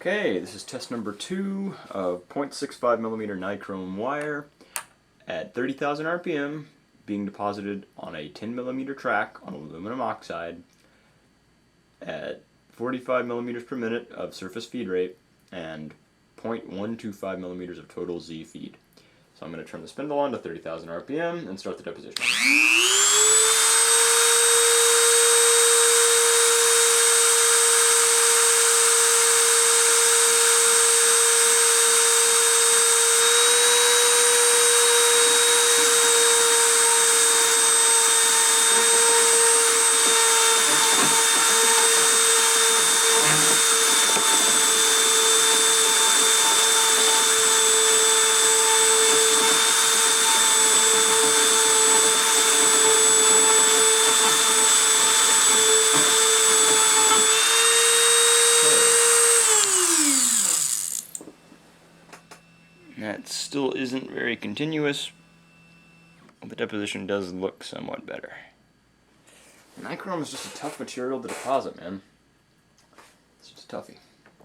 Okay, this is test number 2 of 0.65mm nichrome wire at 30,000 RPM being deposited on a 10mm track on aluminum oxide at 45 millimeters per minute of surface feed rate and 0.125 millimeters of total Z feed. So I'm going to turn the spindle on to 30,000 RPM and start the deposition. That still isn't very continuous. The deposition does look somewhat better. Nichrome is just a tough material to deposit, man. It's just a toughie.